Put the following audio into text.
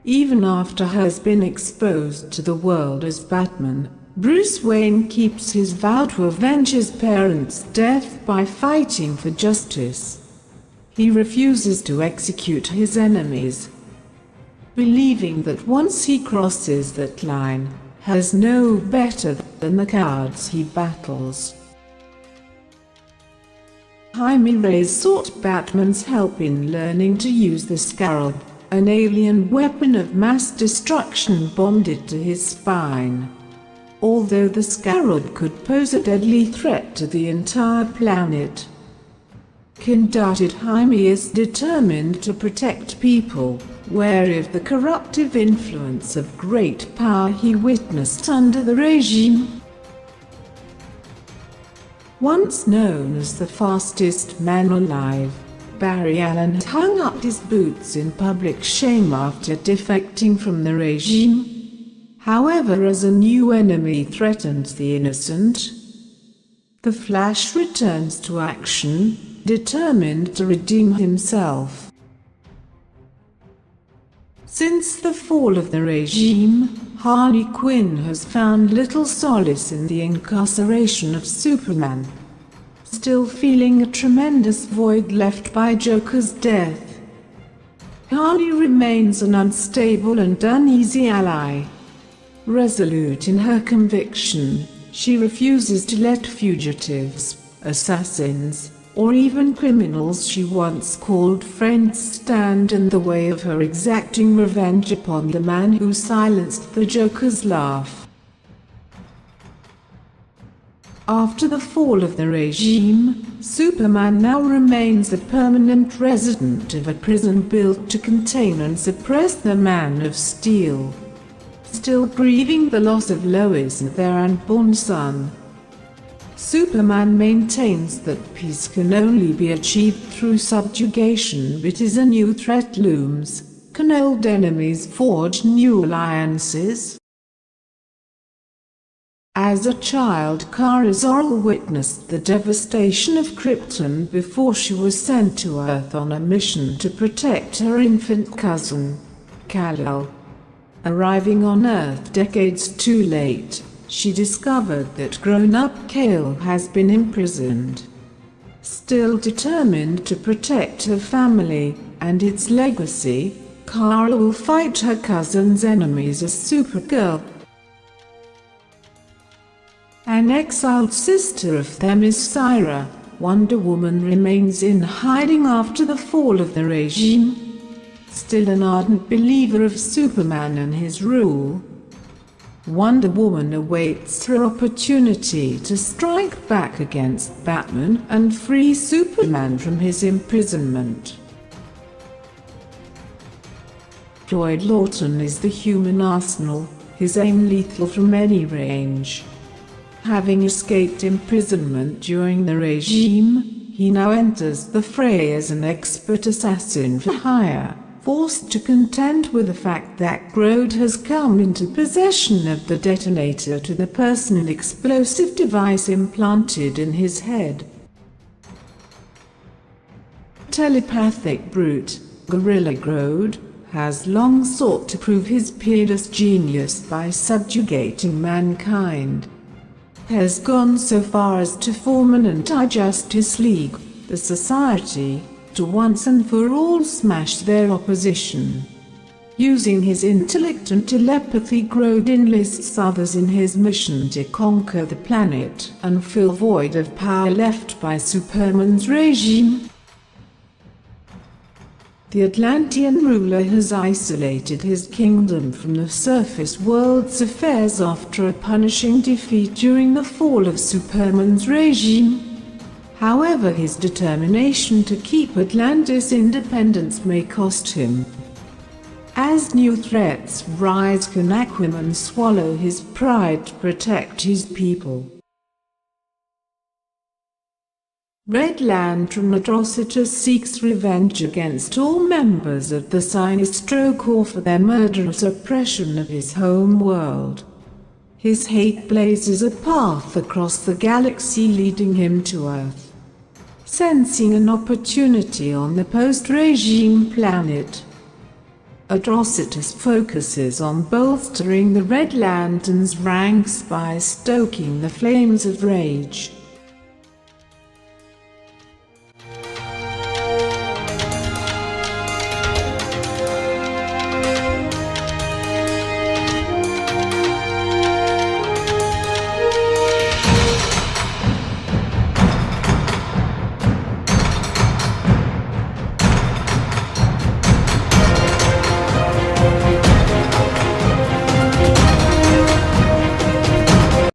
Even after has been exposed to the world as Batman, Bruce Wayne keeps his vow to avenge his parents' death by fighting for justice. He refuses to execute his enemies, believing that once he crosses that line, has no better than the cowards he battles. Jaime Reyes sought Batman's help in learning to use the Scarab, an alien weapon of mass destruction bonded to his spine. Although the Scarab could pose a deadly threat to the entire planet, Conducted Jaime is determined to protect people, wary of the corruptive influence of great power he witnessed under the regime. Once known as the fastest man alive, Barry Allen had hung up his boots in public shame after defecting from the regime. However, as a new enemy threatens the innocent, the Flash returns to action, determined to redeem himself. Since the fall of the regime, Harley Quinn has found little solace in the incarceration of Superman, still feeling a tremendous void left by Joker's death. Harley remains an unstable and uneasy ally. Resolute in her conviction, she refuses to let fugitives, assassins, or even criminals she once called friends stand in the way of her exacting revenge upon the man who silenced the Joker's laugh. After the fall of the regime, Superman now remains a permanent resident of a prison built to contain and suppress the Man of Steel. Still grieving the loss of Lois and their unborn son, Superman maintains that peace can only be achieved through subjugation, but as a new threat looms, can old enemies forge new alliances? As a child, Kara Zor witnessed the devastation of Krypton before she was sent to Earth on a mission to protect her infant cousin, Kal-El. Arriving on Earth decades too late, she discovered that grown-up Kal has been imprisoned. Still determined to protect her family and its legacy, Kara will fight her cousin's enemies as Supergirl. An exiled sister of Themyscira, Wonder Woman remains in hiding after the fall of the regime. Still an ardent believer of Superman and his rule, Wonder Woman awaits her opportunity to strike back against Batman and free Superman from his imprisonment. Floyd Lawton is the human arsenal, his aim lethal from any range. Having escaped imprisonment during the regime, he now enters the fray as an expert assassin for hire, forced to contend with the fact that Grodd has come into possession of the detonator to the personal explosive device implanted in his head. Telepathic brute, Gorilla Grodd, has long sought to prove his peerless genius by subjugating mankind. Has gone so far as to form an anti-justice league, the Society, to once and for all smash their opposition. Using his intellect and telepathy, Grodd enlists others in his mission to conquer the planet and fill the void of power left by Superman's regime. The Atlantean ruler has isolated his kingdom from the surface world's affairs after a punishing defeat during the fall of Superman's regime. However, his determination to keep Atlantis' independence may cost him. As new threats rise, can Aquaman swallow his pride to protect his people? Red Lantern Atrocitus seeks revenge against all members of the Sinestro Corps for their murderous oppression of his home world. His hate blazes a path across the galaxy, leading him to Earth. Sensing an opportunity on the post-regime planet, Atrocitus focuses on bolstering the Red Lantern's ranks by stoking the flames of rage.